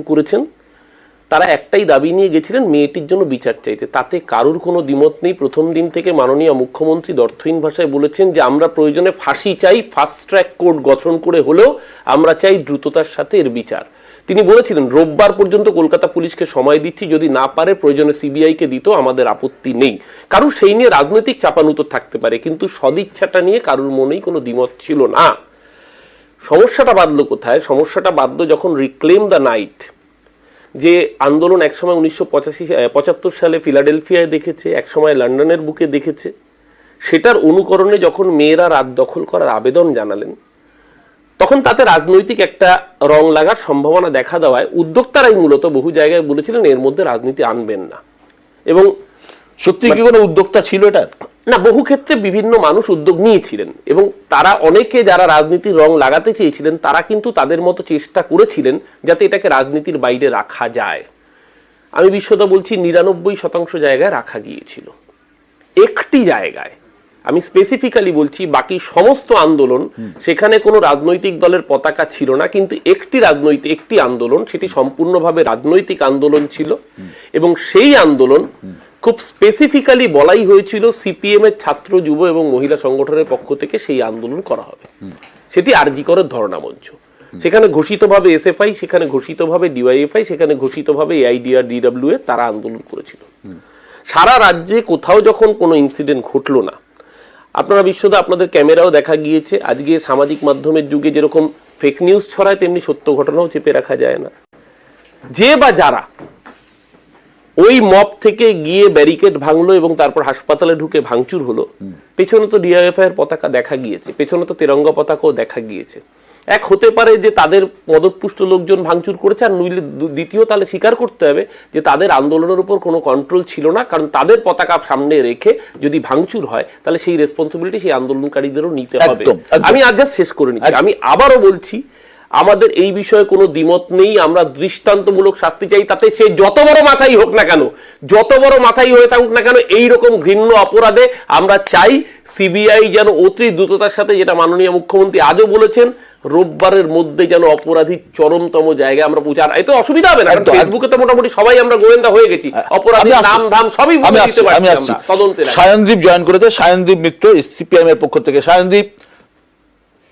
করেছেন, তারা একটাই দাবি নিয়ে গেছিলেন মেয়েটির জন্য বিচার চাইতে। তাতে কারুর কোনো দ্বিমত নেই। প্রথম দিন থেকে মাননীয় মুখ্যমন্ত্রী অর্থহীন ভাষায় বলেছেন যে আমরা প্রয়োজনে ফাঁসি চাই, ফাস্ট ট্র্যাক কোর্ট গঠন করে হলেও আমরা চাই দ্রুততার সাথে এর বিচার। তিনি বলেছিলেন রোববার পর্যন্ত কলকাতা পুলিশকে সময় দিচ্ছি, যদি না পারে প্রয়োজনে সিবিআইকে দিত আমাদের আপত্তি নেই। কারুর সেই নিয়ে রাজনৈতিক চাপানুতর থাকতে পারে, কিন্তু সদিচ্ছাটা নিয়ে কারুর মনেই কোনো দ্বিমত ছিল না। সমস্যাটা বাঁধল কোথায়? সমস্যাটা বাঁধল যখন রিক্লেম দ্য নাইট যে আন্দোলন একসময় 1975 সালে ফিলাডেলফিয়ায় দেখেছে, একসময় লন্ডনের বুকে দেখেছে, সেটার অনুকরণে যখন মেয়েরা রাত দখল করার আবেদন জানালেন, তখন তাতে রাজনৈতিক একটা রং লাগার সম্ভাবনা দেখা দেওয়ায় উদ্যোক্তারাই মূলত বহু জায়গায় বলেছিলেন এর মধ্যে রাজনীতি আনবেন না। এবং সত্যি কি কোনো উদ্যোক্তা ছিল এটা? না, বহু ক্ষেত্রে বিভিন্ন মানুষ উদ্যোগ নিয়েছিলেন এবং তারা অনেকে যারা রাজনীতির রং লাগাতে চেয়েছিলেন তারা কিন্তু তাদের মতো চেষ্টা করেছিলেন যাতে এটাকে রাজনীতির বাইরে রাখা যায়। আমি বিশ্বদা বলছি 99% জায়গায় রাখা গিয়েছিল। একটি জায়গায় আমি স্পেসিফিক্যালি বলছি, বাকি সমস্ত আন্দোলন সেখানে কোনো রাজনৈতিক দলের পতাকা ছিল না, কিন্তু একটি আন্দোলন, সেটি সম্পূর্ণভাবে রাজনৈতিক আন্দোলন ছিল এবং সেই আন্দোলন খুব স্পেসিফিক্যালি বলাই হয়েছিল সিপিএম এর ছাত্র, যুব এবং মহিলা সংগঠনের পক্ষ থেকে সেই আন্দোলন করা হবে। সেটি আরজি করের ধর্ণা মঞ্চ। সেখানে ঘোষিতভাবে এসএফআই, সেখানে ঘোষিতভাবে ডিওয়াইএফআই, সেখানে ঘোষিতভাবে এআইডিআর, ডিডব্লিউএ তারা আন্দোলন করেছিল। সারা রাজ্যে কোথাও যখন কোনো ইনসিডেন্ট ঘটলো না, আপনারা বিশ্বদা আপনাদের ক্যামেরাও দেখা গিয়েছে, আজকে সামাজিক মাধ্যমের যুগে যেরকম ফেক নিউজ ছড়ায় তেমনি সত্য ঘটনাও চেপে রাখা যায় না। যে বা যারা ওই মব থেকে গিয়ে ব্যারিকেড ভাঙলো এবং তারপর হাসপাতালে ঢুকে ভাঙচুর হলো, পেছনে তো ডিওএফআই এর পতাকা দেখা গিয়েছে, পেছনে তো তেরঙ্গা পতাকাও দেখা গিয়েছে। এক হতে পারে যে তাদের পদপুষ্ট লোকজন ভাঙচুর করেছে, আর নইলে দ্বিতীয় তাহলে স্বীকার করতে হবে যে তাদের আন্দোলনের উপর কোনো কন্ট্রোল ছিল না, কারণ তাদের পতাকা সামনে রেখে যদি ভাঙচুর হয় তাহলে সেই রেসপন্সিবিলিটি সেই আন্দোলনকারীদেরও নিতে হবে। আমি আজ জাস্ট শেষ করে নিচ্ছি। আমি আবারও বলছি, আমাদের এই বিষয়ে কোনো দ্বিমত নেই। আমরা দৃষ্টান্তমূলক শাস্তি চাই, তাতে সে যত বড় মাথাই হোক না কেন, যত বড় মাথাই হয়ে থাকুক না কেন, এইরকম ঘৃণ্য অপরাধে আমরা চাই সিবিআই যেন অতি দ্রুততার সাথে, যেটা মাননীয় মুখ্যমন্ত্রী আজও বলেছেন, রোববারের মধ্যে যেন অপরাধীর চরমতম জায়গায় আমরা পৌঁছার। এত অসুবিধা হবে না, কারণ ফেসবুকে তো মোটামুটি সবাই আমরা গোয়েন্দা হয়ে গেছি, অপরাধীর নাম ধাম সবই বলে দিতে পারছি আমরা তদন্তে। সায়নদীপ জয়েন করেছে, সায়নদীপ মিত্র সিপিএম এর পক্ষ থেকে। সায়নদীপ,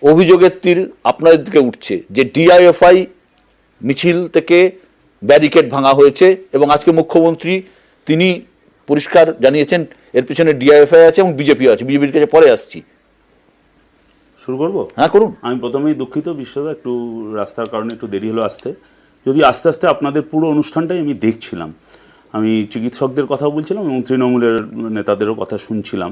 অভিযোগের তীর আপনাদের দিকে উঠছে যে ডিআইএফআই মিছিল থেকে ব্যারিকেড ভাঙা হয়েছে এবং আজকে মুখ্যমন্ত্রী তিনি পরিষ্কার জানিয়েছেন এর পিছনে ডিআইএফআই আছে এবং বিজেপি আছে। বিজেপির কাছে পরে আসছি। শুরু করবো? হ্যাঁ, করুন। আমি প্রথমেই দুঃখিত বিশ্বদা, একটু রাস্তার কারণে একটু দেরি হলো আসতে। যদি আস্তে আস্তে আপনাদের পুরো অনুষ্ঠানটাই আমি দেখছিলাম, আমি চিকিৎসকদের কথা বলছিলাম এবং তৃণমূলের নেতাদেরও কথা শুনছিলাম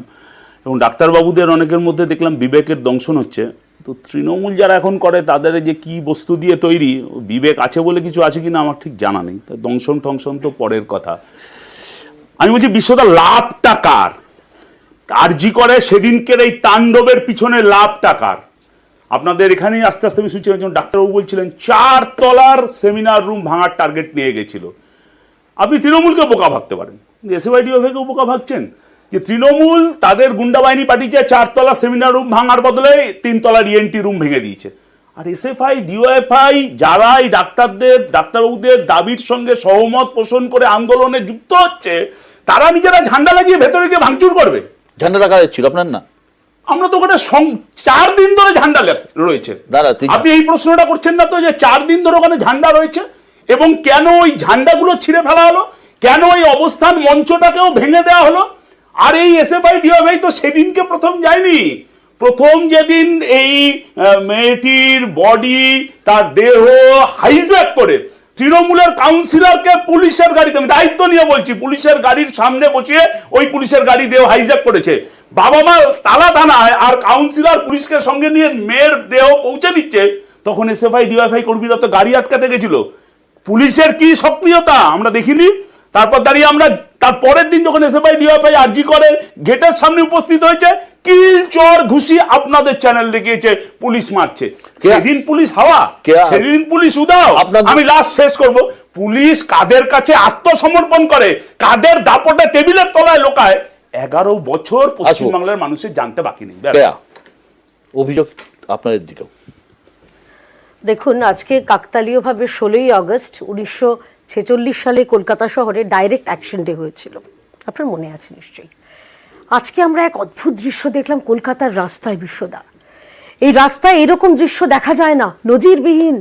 এবং ডাক্তারবাবুদের অনেকের মধ্যে দেখলাম বিবেকের দংশন হচ্ছে। তো তৃণমূল যারা এখন করে তাদের যে কি বস্তু দিয়ে তৈরি, বিবেক আছে বলে কিছু আছে কিনা আমার ঠিক জানা নেই। দংশন টংশন তো পরের কথা। আমি বলছি বিশ্বদা, লাভটা কার? আরজি করে সেদিনকের এই তাণ্ডবের পিছনে লাভটা কার? আপনাদের এখানেই আস্তে আস্তে আমি শুনছি, একজন ডাক্তারবাবু বলছিলেন 4 তলার সেমিনার রুম ভাঙার টার্গেট নিয়ে গেছিল। আপনি তৃণমূলকে বোকা ভাবতে পারেন, এসএফআই ডিওএফআইকেও বোকা ভাবছেন যে তৃণমূল তাদের গুন্ডা বাহিনী পাঠিয়েছে 4 তলা সেমিনার রুম ভাঙার বদলে 3 তলার ইএনটি রুম ভেঙে দিয়েছে। আর এসএফআই ডিওএফআই যারা এই ডাক্তারবাবুদের দাবির সঙ্গে সহমত পোষণ করে আন্দোলনে যুক্ত হচ্ছে, তারা নিজেরা ঝান্ডা লাগিয়ে ভেতরে গিয়ে ভাঙচুর করবে। ঝান্ডা রাখা ছিল আপনার? না, আমরা তো ওখানে 4 দিন ধরে ঝান্ডা রয়েছে। আপনি এই প্রশ্নটা করছেন না তো যে 4 দিন ধরে ওখানে ঝান্ডা রয়েছে এবং কেন ওই ঝান্ডাগুলো ছিঁড়ে ফেলা হলো, কেন ওই অবস্থান মঞ্চটাকেও ভেঙে দেওয়া হলো? আর এই এসএফআই ডিওএফআই তো সেদিনকে প্রথম যায়নি। প্রথম যেদিন এই মেয়েটির বডি, তার দেহ হাইজ্যাক করে তৃণমূলের কাউন্সিলরকে পুলিশের গাড়িতে, আমি দায়িত্ব নিয়ে বলছি, পুলিশের গাড়ির সামনে বসিয়ে ওই পুলিশের গাড়ি দেহ হাইজ্যাক করেছে। বাবা মা তালা থানায় আর কাউন্সিলর পুলিশকে সঙ্গে নিয়ে মেয়ের দেহ পৌঁছে দিচ্ছে, তখন এসএফআই ডিওএফআই কর্মীরা তো গাড়ি আটকাতে গেছিল। পুলিশের কি সক্রিয়তা আমরা দেখিনি। তারপর দাঁড়িয়ে আমরা তার পরের দিন যখন এসএফআই ডিওএফআই আরজি করে গেটের সামনে উপস্থিত হয়েছে, কিল চর ঘুষি আপনাদের চ্যানেল দেখিয়েছে পুলিশ মারছে। সেদিন পুলিশ হাওয়া, সেদিন পুলিশ উদাও। আমি লাস্ট শেষ করব, পুলিশ কাদের কাছে আত্মসমর্পণ করে, কাদের দাপটে টেবিলের তলায় লোকায়, 11 বছর পশ্চিমবাংলার মানুষের জানতে বাকি নেই। অভিযোগ আপনাদের দিকেও দেখুন, আজকে কাকতালীয়ভাবে 16ই আগস্ট 1946 সালে কলকাতা শহরে ডাইরেক্ট অ্যাকশন ডে হয়েছিল, আপনার মনে আছে নিশ্চয়ই। আজকে আমরা এক অদ্ভুত দৃশ্য দেখলাম কলকাতার রাস্তায়, বিশ্বদা। এই রাস্তায় এরকম দৃশ্য দেখা যায় না, নজিরবিহীন।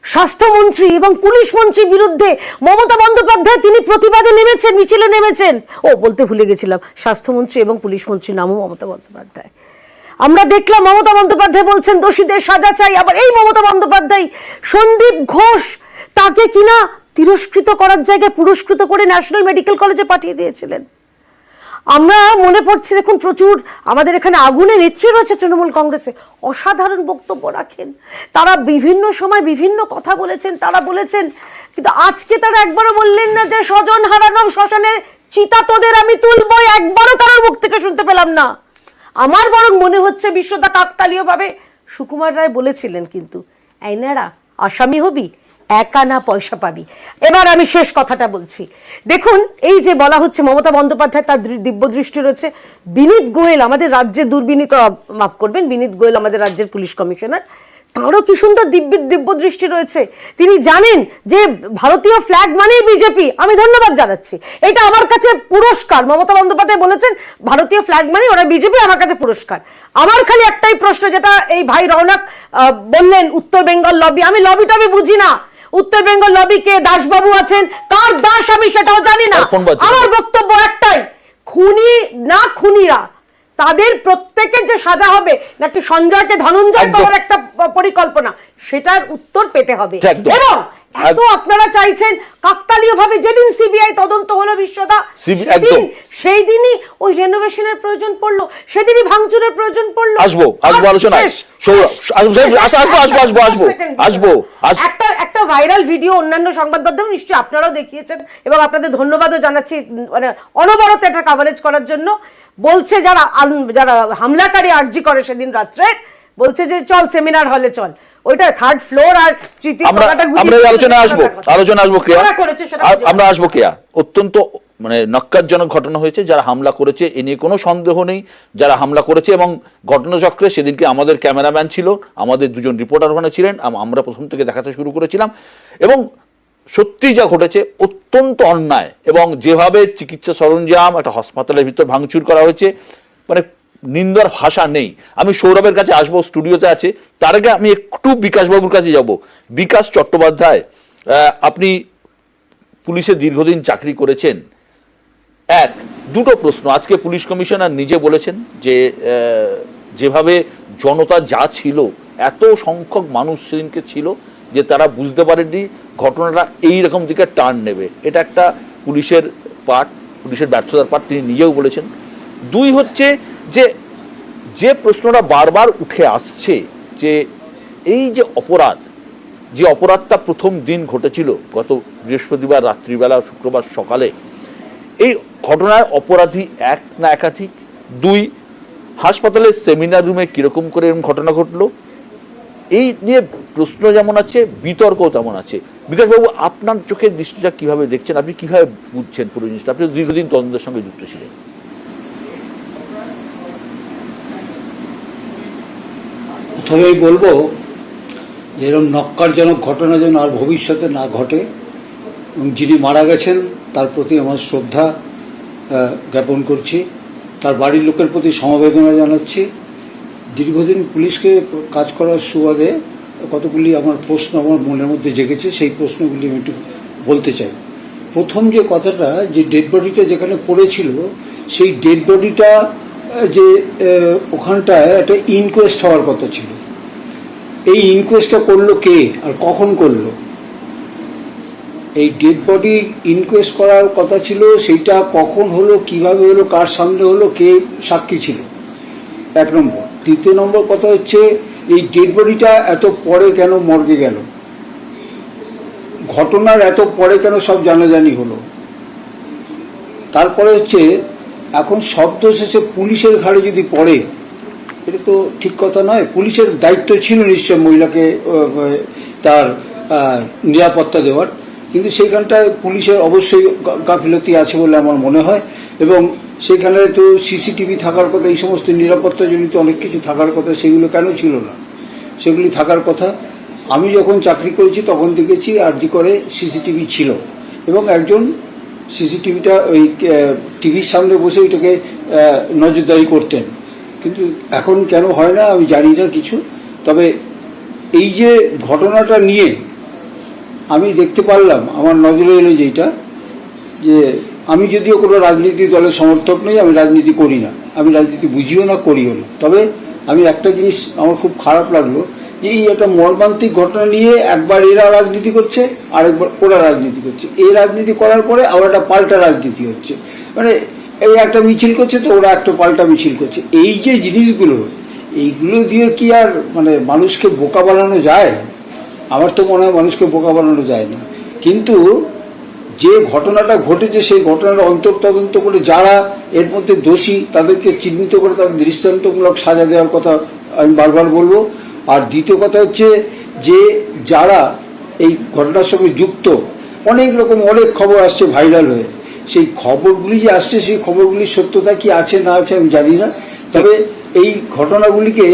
স্বাস্থ্যমন্ত্রী এবং পুলিশ মন্ত্রীর বিরুদ্ধে মমতা বন্দ্যোপাধ্যায় তিনি প্রতিবাদে নেমেছেন, মিছিলে নেমেছেন। ও বলতে ভুলে গেছিলাম, স্বাস্থ্যমন্ত্রী এবং পুলিশ মন্ত্রীর নামও মমতা বন্দ্যোপাধ্যায়। আমরা দেখলাম মমতা বন্দ্যোপাধ্যায় বলছেন দোষীদের সাজা চাই। আবার এই মমতা বন্দ্যোপাধ্যায় সন্দীপ ঘোষ তাকে কিনা তিরস্কৃত করার জায়গায় পুরস্কৃত করে ন্যাশনাল মেডিকেল কলেজে পাঠিয়ে দিয়েছিলেন। আমরা মনে পড়ছে, দেখুন, প্রচুর আমাদের এখানে আগুনে নেত্রী রয়েছে তৃণমূল কংগ্রেসে, অসাধারণ বক্তব্য রাখেন তারা, বিভিন্ন সময় বিভিন্ন কথা বলেছেন, তারা বলেছেন। কিন্তু আজকে তারা একবারও বললেন না যে স্বজন হারানো শ্মশানে চিতা তোদের আমি তুলবো, একবারও তার মুখ থেকে শুনতে পেলাম না। আমার বরং মনে হচ্ছে বিশ্বদা কাকতালীয় ভাবে সুকুমার রায় বলেছিলেন, কিন্তু আইনারা আসামি হবি, একা না পয়সা পাবি। এবার আমি শেষ কথাটা বলছি। দেখুন, এই যে বলা হচ্ছে মমতা বন্দ্যোপাধ্যায় তার দিব্য দৃষ্টি রয়েছে, বিনীত গোয়েল আমাদের রাজ্যের দুর্বিনীত, মাফ করবেন, বিনীত গোয়েল আমাদের রাজ্যের পুলিশ কমিশনার, তারও কি সুন্দর দিব্য দৃষ্টি রয়েছে। তিনি জানেন যে ভারতীয় ফ্ল্যাগ মানেই বিজেপি। আমি ধন্যবাদ জানাচ্ছি, এটা আমার কাছে পুরস্কার। মমতা বন্দ্যোপাধ্যায় বলেছেন ভারতীয় ফ্ল্যাগ মানে ওরা বিজেপি, আমার কাছে পুরস্কার। আমার খালি একটাই প্রশ্ন, যেটা এই ভাই রওনক বললেন, উত্তর বেঙ্গল লবি, আমি লবি টবি বুঝি না। উত্তর বেঙ্গল লবিকে দাসবাবু আছেন, কার দাস আমি সেটাও জানি না। আমার বক্তব্য একটাই, খুনি না খুনিরা, তাদের প্রত্যেকের যে সাজা হবে নাকি সঞ্জয়কে ধনঞ্জয় করার একটা পরিকল্পনা, সেটার উত্তর পেতে হবে। এবং এত আপনারা চাইছেন কাকতালীয় ভাবে যেদিন সিবিআই তদন্ত হলো বিশ্বদা, সেই দিনই ওই রেনোভেশনের প্রয়োজন পড়লো, সেদিনই ভাঙচুরের প্রয়োজন পড়লো। আসবো আলোচনায়, একটা ভাইরাল ভিডিও অন্যান্য সংবাদ মাধ্যমে নিশ্চয়ই আপনারাও দেখিয়েছেন, এবং আপনাদের ধন্যবাদও জানাচ্ছি, মানে অনবরত এটা কভারেজ করার জন্য। বলছে যারা হামলাকারী আরজি করে সেদিন রাত্রে, বলছে যে চল সেমিনার হলে চল, ওইটা থার্ড ফ্লোর আর তৃতীয় তলাটা আমরা আলোচনা আসবো ক্রিয়া, আমরা আসবো ক্রিয়া। অত্যন্ত মানে নক্কারজনক ঘটনা হয়েছে, যারা হামলা করেছে এ নিয়ে কোনো সন্দেহ নেই, যারা হামলা করেছে। এবং ঘটনাচক্রে সেদিনকে আমাদের ক্যামেরাম্যান ছিল, আমাদের দুজন রিপোর্টার ওখানে ছিলেন, আমরা প্রথম থেকে দেখাতে শুরু করেছিলাম। এবং সত্যি যা ঘটেছে অত্যন্ত অন্যায়, এবং যেভাবে চিকিৎসা সরঞ্জাম একটা হাসপাতালের ভিতর ভাঙচুর করা হয়েছে, মানে নিন্দার ভাষা নেই। আমি সৌরভের কাছে আসবো, স্টুডিওতে আছে, তার আগে আমি একটু বিকাশবাবুর কাছে যাব। বিকাশ চট্টোপাধ্যায়, আপনি পুলিশে দীর্ঘদিন চাকরি করেছেন। দুটো প্রশ্ন। আজকে পুলিশ কমিশনার নিজে বলেছেন যে যেভাবে জনতা যা ছিল, এত সংখ্যক মানুষ সেদিনকে ছিল যে তারা বুঝতে পারেননি ঘটনাটা এইরকম দিকে টার্ন নেবে। এটা একটা পুলিশের পার্ট, পুলিশের ব্যর্থতার পার্ট, তিনি নিজেও বলেছেন। দুই হচ্ছে যে প্রশ্নটা বারবার উঠে আসছে, যে এই যে অপরাধটা প্রথম দিন ঘটেছিল গত বৃহস্পতিবার রাত্রিবেলা, শুক্রবার সকালে, এই ঘটনায় অপরাধী এক না একাধিক? দুই, হাসপাতালের সেমিনার রুমে কিরকম করে এরকম ঘটনা ঘটলো, এই নিয়ে প্রশ্ন যেমন আছে, বিতর্কও তেমন আছে। বিকাশবাবু, আপনার চোখের দৃষ্টিটা কিভাবে দেখছেন, আপনি কিভাবে বুঝছেন পুরো জিনিসটা? আপনি দীর্ঘদিন তদন্তের সঙ্গে যুক্ত ছিলেন। প্রথমেই বলবো যে এরকম নক্কারজনক ঘটনা যেন আর ভবিষ্যতে না ঘটে, এবং যিনি মারা গেছেন তার প্রতি আমার শ্রদ্ধা জ্ঞাপন করছি, তার বাড়ির লোকের প্রতি সমবেদনা জানাচ্ছি। দীর্ঘদিন পুলিশকে কাজ করার সুবাদে কতগুলি আমার প্রশ্ন আমার মনের মধ্যে জেগেছে, সেই প্রশ্নগুলি আমি একটু বলতে চাই। প্রথম যে কথাটা, যে ডেড বডিটা যেখানে পড়েছিল, সেই ডেড বডিটা যে ওখানটায় একটা ইনকোয়েস্ট হওয়ার কথা ছিল। এই ইনকোয়েস্টটা করলো কে আর কখন করলো? এই ডেড বডি ইনকোয়েস্ট করার কথা ছিল, সেইটা কখন হলো, কিভাবে হলো, কার সামনে হলো, কে সাক্ষী ছিল, এক নম্বর। দ্বিতীয় নম্বর কথা হচ্ছে, এই ডেড বডিটা এত পরে কেন মর্গে গেল, ঘটনার এত পরে কেন সব জানাজানি হলো। তারপরে হচ্ছে, এখন শব্দ শেষে পুলিশের ঘাড়ে যদি পড়ে, এটা তো ঠিক কথা নয়। পুলিশের দায়িত্ব ছিল নিশ্চয় মহিলাকে তার নিরাপত্তা দেওয়ার, কিন্তু সেইখানটায় পুলিশের অবশ্যই গাফিলতি আছে বলে আমার মনে হয়। এবং সেখানে তো সিসিটিভি থাকার কথা, এই সমস্ত নিরাপত্তাজনিত অনেক কিছু থাকার কথা, সেগুলো কেন ছিল না? সেগুলি থাকার কথা। আমি যখন চাকরি করেছি তখন দেখেছি আরজি করে সিসিটিভি ছিল এবং একজন সিসিটিভিটা ওই টিভির সামনে বসে ওইটাকে নজরদারি করতেন, কিন্তু এখন কেন হয় না আমি জানি না কিছু। তবে এই যে ঘটনাটা নিয়ে আমি দেখতে পারলাম, আমার নজরে এলো যেটা, যে আমি যদিও কোনো রাজনীতি দলের সমর্থক নই, আমি রাজনীতি করি না, আমি রাজনীতি বুঝিও না, করিও না, তবে আমি একটা জিনিস আমার খুব খারাপ লাগলো যে এই একটা মর্মান্তিক ঘটনা নিয়ে একবার এরা রাজনীতি করছে, আরেকবার ওরা রাজনীতি করছে, এই রাজনীতি করার পরে আবার একটা পাল্টা রাজনীতি হচ্ছে, মানে এই একটা মিছিল করছে তো ওরা একটা পাল্টা মিছিল করছে। এই যে জিনিসগুলো, এইগুলো দিয়ে কি আর মানে মানুষকে বোকা বানানো যায়? আমার তো মনে হয় মানুষকে বোকা বানানো যায় না, কিন্তু যে ঘটনাটা ঘটেছে সেই ঘটনাটা অন্তর্তদন্ত করে যারা এর মধ্যে দোষী তাদেরকে চিহ্নিত করে তাদের দৃষ্টান্তমূলক সাজা দেওয়ার কথা আমি বারবার বলবো। আর দ্বিতীয় কথা হচ্ছে যে যারা এই ঘটনার সঙ্গে যুক্ত, অনেক রকম অনেক খবর আসছে ভাইরাল হয়ে, সেই খবরগুলি যে আসছে সেই খবরগুলির সত্যতা কি আছে না আছে আমি জানি না, তবে এই ঘটনাগুলিকে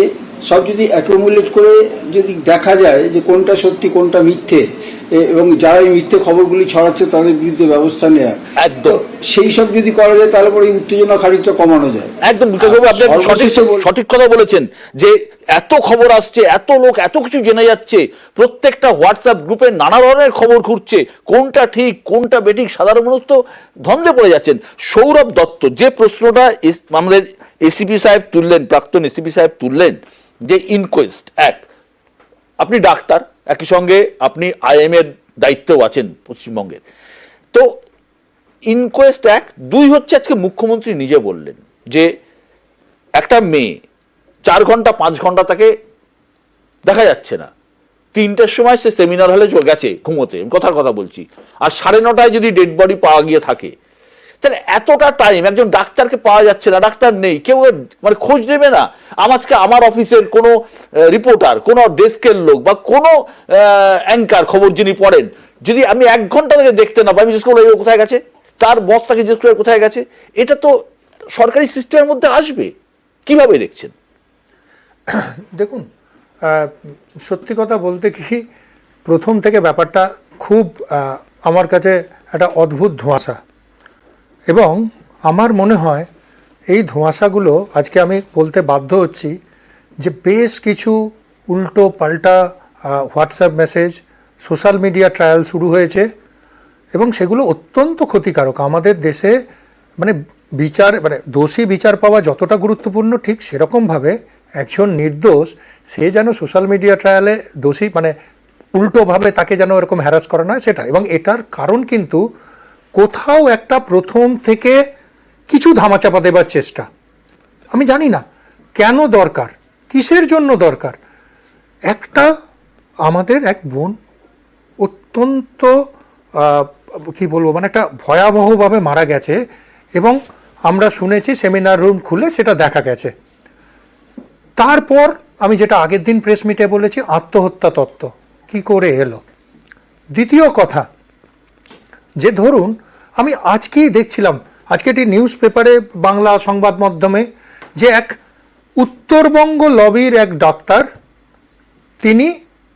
সব যদি অ্যাকুমুলেট করে যদি দেখা যায় যে কোনটা সত্যি কোনটা মিথ্যে, এবং যারা এই মিথ্যে খবরগুলি ছড়াচ্ছে তাদের বিরুদ্ধে ব্যবস্থা নেওয়া, একদম সেই সব যদি করা যায় তাহলে পরে উত্তেজনা খানিকটা কমানো যায়। একদম সঠিক কথা বলেছেন যে এত খবর আসছে, এত লোক এত কিছু জেনে যাচ্ছে, প্রত্যেকটা হোয়াটসঅ্যাপ গ্রুপে নানা ধরনের খবর ঘুরছে, কোনটা ঠিক কোনটা বেঠিক সাধারণ মানুষ তো ধন্দে পড়ে যাচ্ছেন। সৌরভ দত্ত যে প্রশ্নটা আমাদের এসিপি সাহেব তুললেন, প্রাক্তন এসিপি সাহেব তুললেন, যে ইনকোয়েস্ট এক, আপনি ডাক্তার, একই সঙ্গে আপনি আইএম এর দায়িত্বেও আছেন পশ্চিমবঙ্গের, তো ইনকোয়েস্ট এক, দুই হচ্ছে আজকে মুখ্যমন্ত্রী নিজে বললেন যে একটা মেয়ে 4 ঘন্টা 5 ঘন্টা তাকে দেখা যাচ্ছে না, 3টের সময় সে সেমিনার হলে গেছে ঘুমোতে, কথার কথা বলছি, আর 9:30 যদি ডেড বডি পাওয়া গিয়ে থাকে, তাহলে এতটা টাইম একজন ডাক্তারকে পাওয়া যাচ্ছে না, ডাক্তার নেই, কেউ মানে খোঁজ নেবে না। আজকে আমার অফিসের কোনো রিপোর্টার, কোনো ডেস্কের লোক বা কোনো অ্যাঙ্কার খবর যিনি পড়েন, যদি আমি 1 ঘন্টা থেকে দেখতে না পাই, আমি জিজ্ঞেস করবো কোথায় গেছে, তার বস তাকে জিজ্ঞেস করে কোথায় গেছে, এটা তো সরকারি সিস্টেমের মধ্যে আসবে। কিভাবে দেখছেন? দেখুন, সত্যি কথা বলতে কি, প্রথম থেকে ব্যাপারটা খুব আমার কাছে একটা অদ্ভুত ধোঁয়াশা, এবং আমার মনে হয় এই ধোঁয়াশাগুলো আজকে আমি বলতে বাধ্য হচ্ছি যে বেশ কিছু উল্টো পাল্টা WhatsApp message, social media trial শুরু হয়েছে, এবং সেগুলো অত্যন্ত ক্ষতিকারক আমাদের দেশে। মানে বিচার, মানে দোষী বিচার পাওয়া যতটা গুরুত্বপূর্ণ, ঠিক সেরকমভাবে একজন নির্দোষ সে যেন সোশ্যাল মিডিয়া ট্রায়ালে দোষী, মানে উল্টোভাবে তাকে যেন এরকম হ্যারাস করা নয় সেটা। এবং এটার কারণ কিন্তু কোথাও একটা প্রথম থেকে কিছু ধামাচাপা দেবার চেষ্টা, আমি জানি না কেন দরকার, কিসের জন্য দরকার। একটা আমাদের এক বোন অত্যন্ত কি বলবো, মানে একটা ভয়াবহভাবে মারা গেছে, এবং আমরা শুনেছি সেমিনার রুম খুলে সেটা দেখা গেছে। তারপর আমি যেটা আগের দিন প্রেস মিটে বলেছি, আত্মহত্যা তত্ত্ব কি করে এলো। দ্বিতীয় কথা, যে ধরুন আমি আজকেই দেখছিলাম, আজকে একটি নিউজ পেপারে বাংলা সংবাদ মাধ্যমে, যে এক উত্তরবঙ্গ লবির এক ডাক্তার, তিনি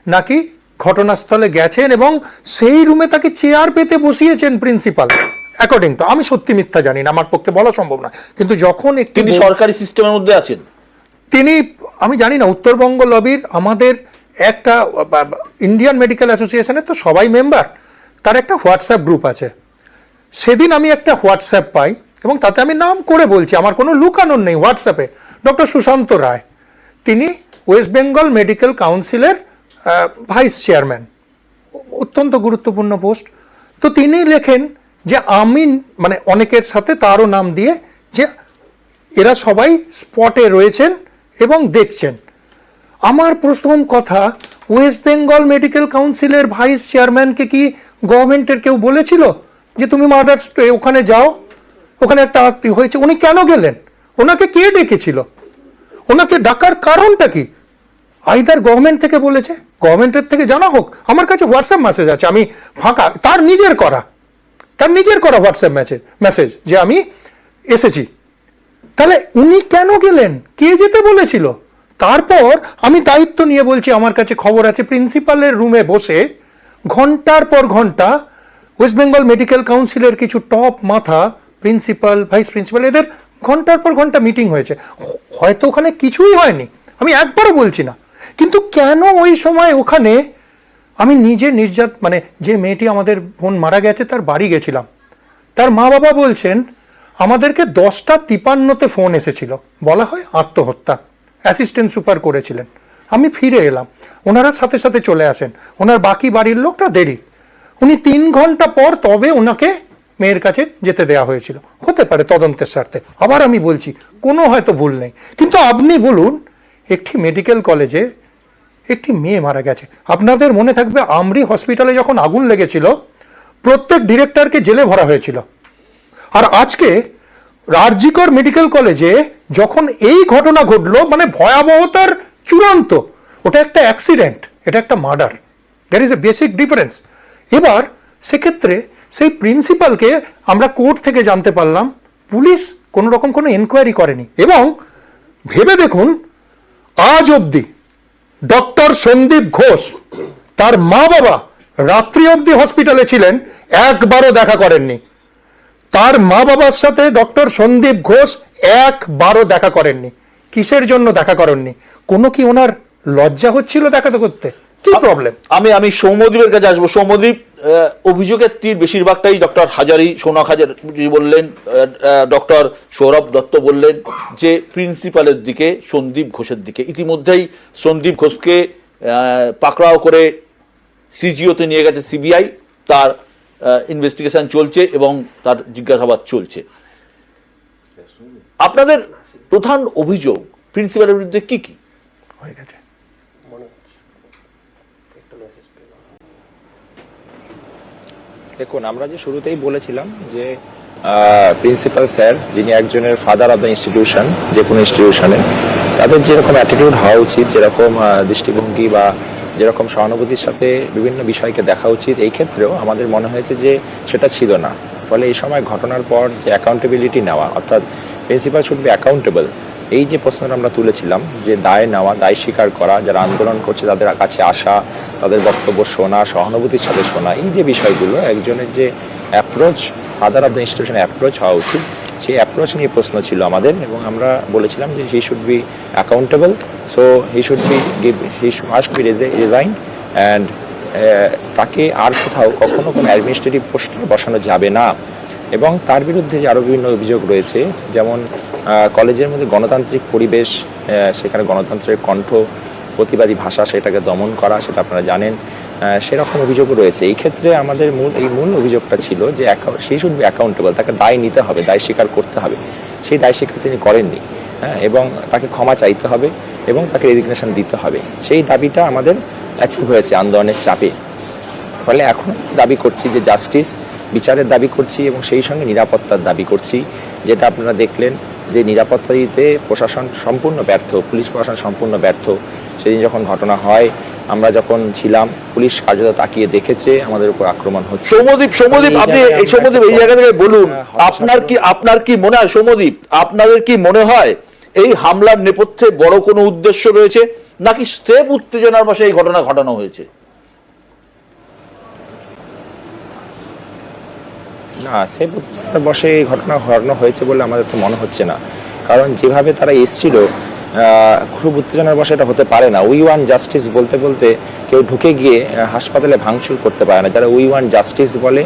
নাকি ঘটনাস্থলে গেছেন এবং সেই রুমে তাকে চেয়ার পেতে বসিয়েছেন প্রিন্সিপাল, অ্যাকর্ডিং টু, আমি সত্যি মিথ্যা জানি না, আমার পক্ষে বলা সম্ভব না, কিন্তু যখন তিনি সরকারি সিস্টেমের মধ্যে আছেন, তিনি, আমি জানি না, উত্তরবঙ্গ লবির আমাদের একটা ইন্ডিয়ান মেডিকেল অ্যাসোসিয়েশনের তো সবাই মেম্বার, তার একটা হোয়াটসঅ্যাপ গ্রুপ আছে। সেদিন আমি একটা হোয়াটসঅ্যাপ পাই, এবং তাতে আমি নাম করে বলছি, আমার কোনো লুকানোর নেই, হোয়াটসঅ্যাপে ডক্টর সুশান্ত রায়, তিনি ওয়েস্ট বেঙ্গল মেডিকেল কাউন্সিলের ভাইস চেয়ারম্যান, অত্যন্ত গুরুত্বপূর্ণ পোস্ট। তো তিনি লেখেন যে আমি, মানে অনেকের সাথে তারও নাম দিয়ে, যে এরা সবাই স্পটে রয়েছেন এবং দেখছেন। আমার প্রথম কথা, ওয়েস্ট বেঙ্গল মেডিকেল কাউন্সিলের ভাইস চেয়ারম্যানকে কি গভর্নমেন্টের কেউ বলেছিল যে তুমি মার্ডার ওখানে যাও, ওখানে একটা হয়েছে, উনি কেন গেলেন? ওনাকে কে ডেকেছিল? ওনাকে ডাকার কারণটা কি? আইদার গভর্নমেন্ট থেকে বলেছে, গভর্নমেন্টের থেকে জানা হোক, আমার কাছে হোয়াটসঅ্যাপ মেসেজ আছে, আমি ফাঁকা, তার নিজের করা হোয়াটসঅ্যাপ মেসেজ যে আমি এসেছি। তাহলে উনি কেন গেলেন? কে যেতে বলেছিল? তারপর আমি দায়িত্ব নিয়ে বলছি, আমার কাছে খবর আছে প্রিন্সিপালের রুমে বসে ঘন্টার পর ঘন্টা ওয়েস্ট বেঙ্গল মেডিকেল কাউন্সিলের কিছু টপ মাথা, প্রিন্সিপাল, ভাইস প্রিন্সিপাল, এদের ঘন্টার পর ঘন্টা মিটিং হয়েছে। হয়তো ওখানে কিছুই হয়নি, আমি একবারও বলছি না, কিন্তু কেন ওই সময় ওখানে আমি নিজে মানে যে মেয়েটি আমাদের বোন মারা গেছে তার বাড়ি গেছিলাম, তার মা বাবা বলছেন আমাদেরকে 10:53 ফোন এসেছিল, বলা হয় আত্মহত্যা, অ্যাসিস্ট্যান্ট সুপার করেছিলেন। আমি ফিরে এলাম, ওনারা সাথে সাথে চলে আসেন, ওনার বাকি বাড়ির লোকটা দেরি, উনি 3 ঘন্টা পর তবে ওনাকে মেয়ের কাছে যেতে দেওয়া হয়েছিল। হতে পারে তদন্তের স্বার্থে, আবার আমি বলছি কোনো হয়তো ভুল নেই, কিন্তু আপনি বলুন একটি মেডিকেল কলেজে একটি মেয়ে মারা গেছে। আপনাদের মনে থাকবে আমরি হসপিটালে যখন আগুন লেগেছিল প্রত্যেক ডিরেক্টরকে জেলে ভরা হয়েছিল, আর আজকে আরজিকর মেডিকেল কলেজে যখন এই ঘটনা ঘটলো, মানে ভয়াবহতার চূড়ান্ত, ওটা একটা অ্যাক্সিডেন্ট, এটা একটা murder, there is a basic difference. এবার সেক্ষেত্রে সেই প্রিন্সিপালকে আমরা কোর্ট থেকে জানতে পারলাম পুলিশ কোনো রকম কোনো এনকোয়ারি করেনি, এবং ভেবে দেখুন আজ অবধি ডক্টর সন্দীপ ঘোষ তার মা বাবা রাত্রি অবধি হসপিটালে ছিলেন, একবারও দেখা করেননি। তার মা বাবার সাথে ডক্টর সন্দীপ ঘোষ একবারও দেখা করেননি। কিসের জন্য দেখা করেননি? কোনো কি ওনার লজ্জা হচ্ছিল দেখাতে করতে? কি প্রবলেম? আমি সৌম্যদীপের কাছে আসবো। সৌম্যদীপ, অভিযোগের তীর বেশিরভাগটাই ডক্টর হাজারি, সৌনক হাজারি বললেন, ডক্টর সৌরভ দত্ত বললেন যে প্রিন্সিপালের দিকে, সন্দীপ ঘোষের দিকে। ইতিমধ্যেই সন্দীপ ঘোষকে পাকড়াও করে সিজিওতে নিয়ে গেছে সিবিআই, তার ইনভেস্টিগেশন চলছে এবং তার জিজ্ঞাসাবাদ চলছে। আপনাদের প্রধান অভিযোগ প্রিন্সিপালের বিরুদ্ধে কি কি? হয়ে গেছে দেখুন, আমরা যে শুরুতেই বলেছিলাম যে প্রিন্সিপাল স্যার, যিনি একজনের ফাদার অফ দ্য ইনস্টিটিউশন, যে কোনো ইনস্টিটিউশনে তাদের যেরকম অ্যাটিটিউড হওয়া উচিত, যেরকম দৃষ্টিভঙ্গি বা যেরকম সহানুভূতির সাথে বিভিন্ন বিষয়কে দেখা উচিত, এই ক্ষেত্রেও আমাদের মনে হয়েছে যে সেটা ছিল না। ফলে এই সময় ঘটনার পর যে অ্যাকাউন্টেবিলিটি নেওয়া, অর্থাৎ প্রিন্সিপাল শুড বি অ্যাকাউন্টেবল, এই যে প্রশ্নটা আমরা তুলেছিলাম, যে দায় নেওয়া, দায় স্বীকার করা, যারা আন্দোলন করছে তাদের কাছে আসা, তাদের বক্তব্য শোনা, সহানুভূতির সাথে শোনা, এই যে বিষয়গুলো, একজনের যে approach, father of the institution approach হওয়া উচিত, সেই অ্যাপ্রোচ নিয়ে প্রশ্ন ছিল আমাদের। এবং আমরা বলেছিলাম যে he should be accountable, so he must be resign, and তাকে আর কোথাও কখনো কোনো অ্যাডমিনিস্ট্রেটিভ পোস্টে বসানো যাবে না। এবং তার বিরুদ্ধে যে আরও বিভিন্ন অভিযোগ রয়েছে, যেমন কলেজের মধ্যে গণতান্ত্রিক পরিবেশ, সেখানে গণতন্ত্রের কণ্ঠ, প্রতিবাদী ভাষা, সেটাকে দমন করা, সেটা আপনারা জানেন, সেরকম অভিযোগও রয়েছে। এই ক্ষেত্রে আমাদের মূল অভিযোগটা ছিল যে সেই শুড বি অ্যাকাউন্টেবল, তাকে দায় নিতে হবে, দায় স্বীকার করতে হবে। সেই দায় স্বীকার তিনি করেননি, এবং তাকে ক্ষমা চাইতে হবে এবং তাকে রেজিগনেশন দিতে হবে। সেই দাবিটা আমাদের অ্যাচিভ হয়েছে আন্দোলনের চাপে। ফলে এখন দাবি করছি যে জাস্টিস, বিচারের দাবি করছি, এবং সেই সঙ্গে নিরাপত্তার দাবি করছি, যেটা আপনারা দেখলেন যে নিরাপত্তা দিতে প্রশাসন সম্পূর্ণ ব্যর্থ, পুলিশ প্রশাসন সম্পূর্ণ ব্যর্থ। সেদিন যখন ঘটনা হয়, আমরা যখন ছিলাম, পুলিশ কার্যত তাকিয়ে দেখেছে আমাদের উপর আক্রমণ হচ্ছে। সৌম্যদীপ, আপনি এই জায়গা থেকে বলুন, আপনার কি মনে হয়, সৌম্যদীপ, আপনাদের কি মনে হয় এই হামলার নেপথ্যে বড় কোনো উদ্দেশ্য রয়েছে, নাকি স্রেফ উত্তেজনার বশে এই ঘটনা ঘটানো হয়েছে? না, স্রেফ উত্তেজনার বশে এই ঘটনা ঘটানো হয়েছে বলে আমাদের তো মনে হচ্ছে না। কারণ যেভাবে তারা এসেছিল, খুব উত্তেজনার বশে এটা হতে পারে না। উই ওয়ান জাস্টিস বলতে বলতে কেউ ঢুকে গিয়ে হাসপাতালে ভাঙচুর করতে পারে না। যারা উই ওয়ান জাস্টিস বলে,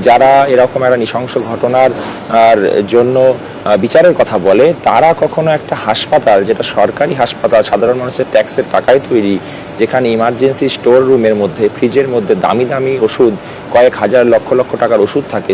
যারা এরকম একটা নৃশংস ঘটনার জন্য বিচারের কথা বলে, তারা কখনো একটা হাসপাতাল, যেটা সরকারি হাসপাতাল, সাধারণ মানুষের ট্যাক্সের টাকায় তৈরি, যেখানে ইমার্জেন্সি স্টোর রুমের মধ্যে, ফ্রিজের মধ্যে দামি দামি ওষুধ, কয়েক হাজার লক্ষ লক্ষ টাকার ওষুধ থাকে,